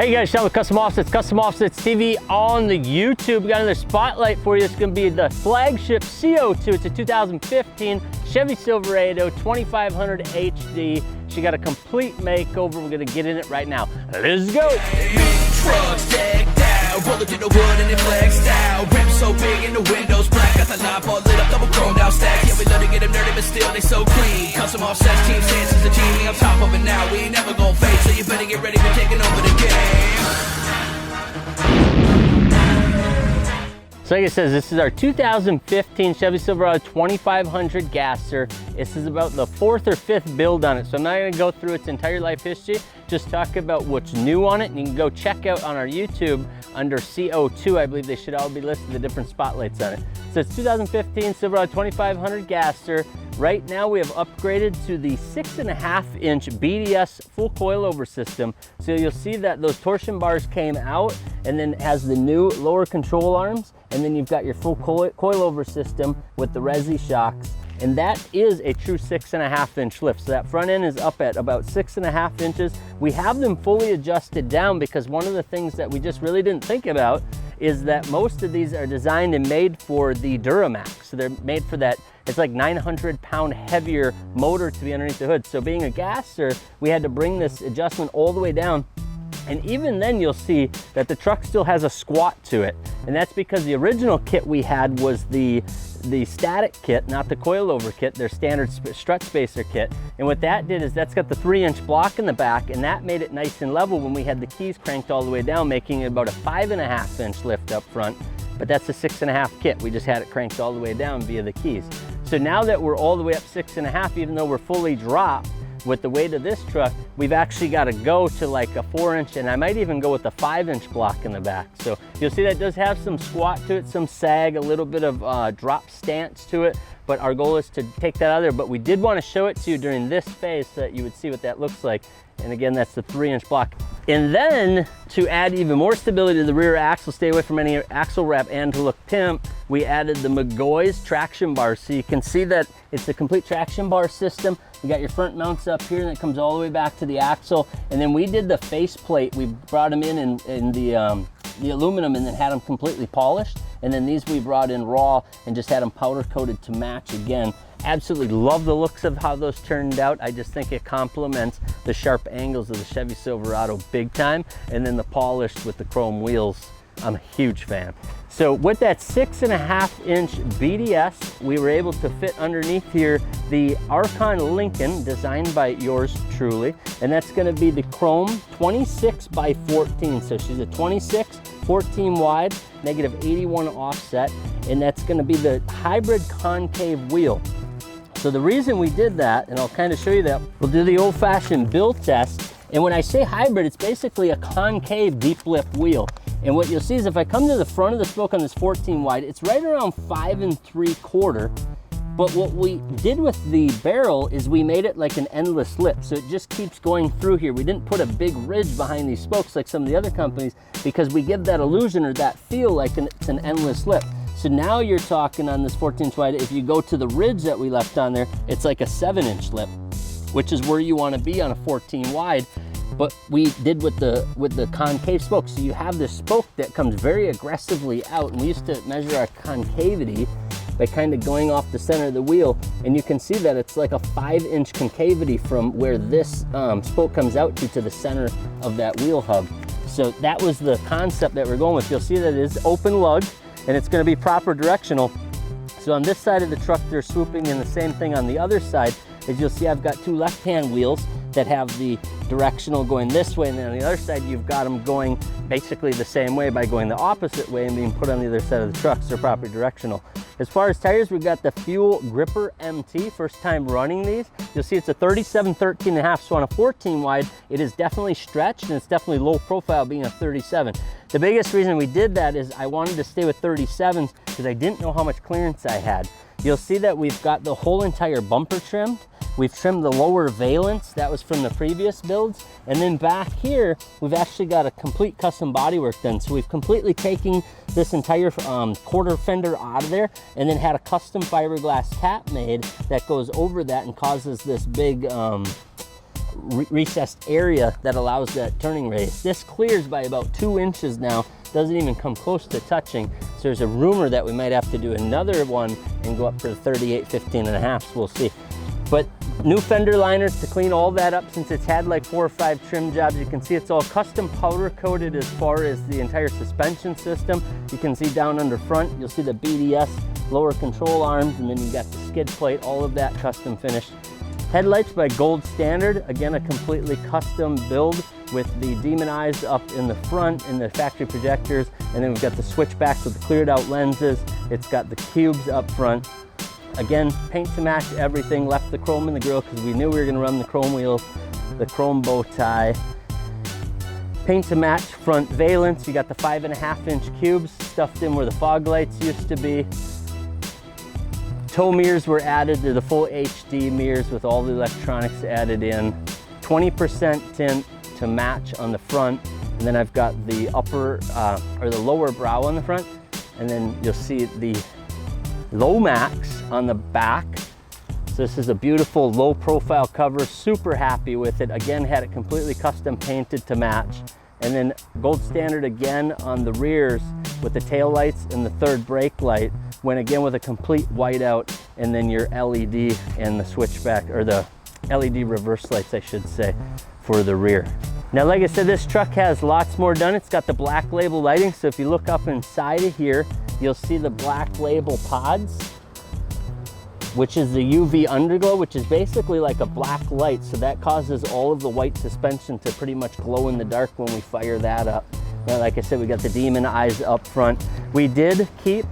Hey guys, Sean with Custom Offsets TV on the YouTube. We got another spotlight for you. It's gonna be the flagship CO2. It's a 2015 Chevy Silverado 2500 HD. She got a complete makeover. We're gonna get in it right now. Let's go. Trucks decked out, rolling through the wood and it flexed out. Rims so big and the windows black, got the knob all lit up, double chromed out stacks. Yeah, we love to get them dirty, but still they so clean. Custom Offsets team stance is the team, we on top of it now. We ain't never gon' fade, so you better get ready, we're taking over the game. So like it says, this is our 2015 Chevy Silverado 2500 gasser. This is about the 4th or 5th build on it. So I'm not gonna go through its entire life history, just talk about what's new on it. And you can go check out on our YouTube under CO2, I believe they should all be listed, the different spotlights on it. So it's 2015 Silverado 2500 gasser. Right now we have upgraded to the 6.5-inch BDS full coilover system. So you'll see that those torsion bars came out and then it has the new lower control arms. And then you've got your full coilover system with the resi shocks. And that is a true 6.5-inch lift. So that front end is up at about 6.5 inches. We have them fully adjusted down because one of the things that we just really didn't think about is that most of these are designed and made for the Duramax. So they're made for that, it's like 900-pound heavier motor to be underneath the hood. So being a gasser, we had to bring this adjustment all the way down. And even then you'll see that the truck still has a squat to it. And that's because the original kit we had was the static kit, not the coilover kit, their standard strut spacer kit. And what that did is that's got the 3-inch block in the back, and that made it nice and level when we had the keys cranked all the way down, making it about a 5.5-inch lift up front. But that's a 6.5 kit. We just had it cranked all the way down via the keys. So now that we're all the way up 6.5, even though we're fully dropped, with the weight of this truck, we've actually got to go to like a 4-inch, and I might even go with a 5-inch block in the back. So you'll see that does have some squat to it, some sag, a little bit of drop stance to it, but our goal is to take that out of there. But we did want to show it to you during this phase so that you would see what that looks like. And again, that's the 3-inch block. And then to add even more stability to the rear axle, stay away from any axle wrap, and to look pimp, we added the McGaughy's traction bar. So you can see that it's a complete traction bar system. You got your front mounts up here and it comes all the way back to the axle. And then we did the face plate. We brought them in the aluminum and then had them completely polished. And then these we brought in raw and just had them powder coated to match again. Absolutely love the looks of how those turned out. I just think it complements the sharp angles of the Chevy Silverado big time. And then the polished with the chrome wheels, I'm a huge fan. So with that 6.5-inch BDS, we were able to fit underneath here the Arkon Lincoln, designed by yours truly. And that's gonna be the chrome 26 by 14. So she's a 26, 14 wide, negative 81 offset. And that's gonna be the hybrid concave wheel. So the reason we did that, and I'll kind of show you that, we'll do the old-fashioned build test. And when I say hybrid, it's basically a concave deep lip wheel. And what you'll see is if I come to the front of the spoke on this 14 wide, it's right around 5 3/4. But what we did with the barrel is we made it like an endless lip. So it just keeps going through here. We didn't put a big ridge behind these spokes like some of the other companies because we give that illusion or that feel like it's an endless lip. So now you're talking on this 14-inch wide, if you go to the ridge that we left on there, it's like a 7-inch lip, which is where you want to be on a 14 wide. But we did with the concave spoke. So you have this spoke that comes very aggressively out. And we used to measure our concavity by kind of going off the center of the wheel. And you can see that it's like a 5-inch concavity from where this spoke comes out to the center of that wheel hub. So that was the concept that we're going with. You'll see that it is open lug and it's going to be proper directional. So on this side of the truck, they're swooping in the same thing on the other side. As you'll see, I've got 2 left-hand wheels that have the directional going this way, and then on the other side, you've got them going basically the same way by going the opposite way and being put on the other side of the truck, so they're proper directional. As far as tires, we've got the Fuel Gripper MT, first time running these. You'll see it's a 37, 13.5, so on a 14 wide, it is definitely stretched and it's definitely low profile being a 37. The biggest reason we did that is I wanted to stay with 37s because I didn't know how much clearance I had. You'll see that we've got the whole entire bumper trimmed. We've trimmed the lower valence, that was from the previous builds. And then back here, we've actually got a complete custom bodywork done. So we've completely taken this entire quarter fender out of there and then had a custom fiberglass cap made that goes over that and causes this big recessed area that allows that turning radius. This clears by about 2 inches now, doesn't even come close to touching. So there's a rumor that we might have to do another one and go up to the 38, 15 and a half, so we'll see. But new fender liners to clean all that up since it's had like 4 or 5 trim jobs. You can see it's all custom powder coated as far as the entire suspension system. You can see down under front, you'll see the BDS lower control arms, and then you got the skid plate, all of that custom finished. Headlights by Gold Standard, again a completely custom build with the demon eyes up in the front and the factory projectors, and then we've got the switchbacks with the cleared out lenses. It's got the cubes up front. Again, paint to match everything, left the chrome in the grille because we knew we were going to run the chrome wheels, the chrome bow tie. Paint to match front valence, you got the 5.5-inch cubes stuffed in where the fog lights used to be. Tow mirrors were added to the full HD mirrors with all the electronics added in. 20% tint to match on the front, and then I've got the upper or the lower brow on the front, and then you'll see the low max on the back. So this is a beautiful low profile cover, super happy with it. Again, had it completely custom painted to match. And then Gold Standard again on the rears with the tail lights and the third brake light, went again with a complete whiteout, and then your LED and the switchback, or the LED reverse lights I should say, for the rear. Now like I said, this truck has lots more done. It's got the black label lighting, so if you look up inside of here, you'll see the black label pods, which is the UV underglow, which is basically like a black light. So that causes all of the white suspension to pretty much glow in the dark when we fire that up. Now, like I said, we got the demon eyes up front. We did keep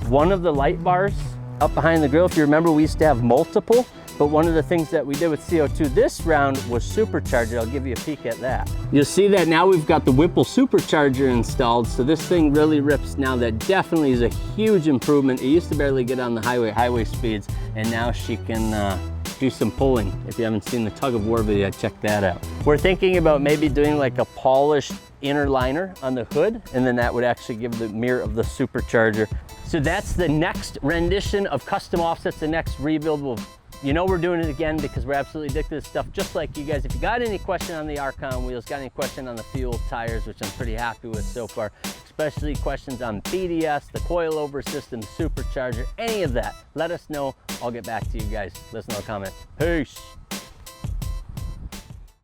one of the light bars up behind the grille. If you remember, we used to have multiple, but one of the things that we did with CO2 this round was Supercharger. I'll give you a peek at that. You'll see that now we've got the Whipple Supercharger installed, so this thing really rips now. That definitely is a huge improvement. It used to barely get on the highway speeds, and now she can do some pulling. If you haven't seen the tug of war video, check that out. We're thinking about maybe doing like a polished inner liner on the hood, and then that would actually give the mirror of the Supercharger. So that's the next rendition of custom offsets. The next rebuild you know we're doing it again because we're absolutely addicted to this stuff, just like you guys. If you got any question on the Arkon wheels, got any question on the fuel tires, which I'm pretty happy with so far, especially questions on BDS, the coilover system, the Supercharger, any of that, let us know. I'll get back to you guys. Listen to the comment. Peace.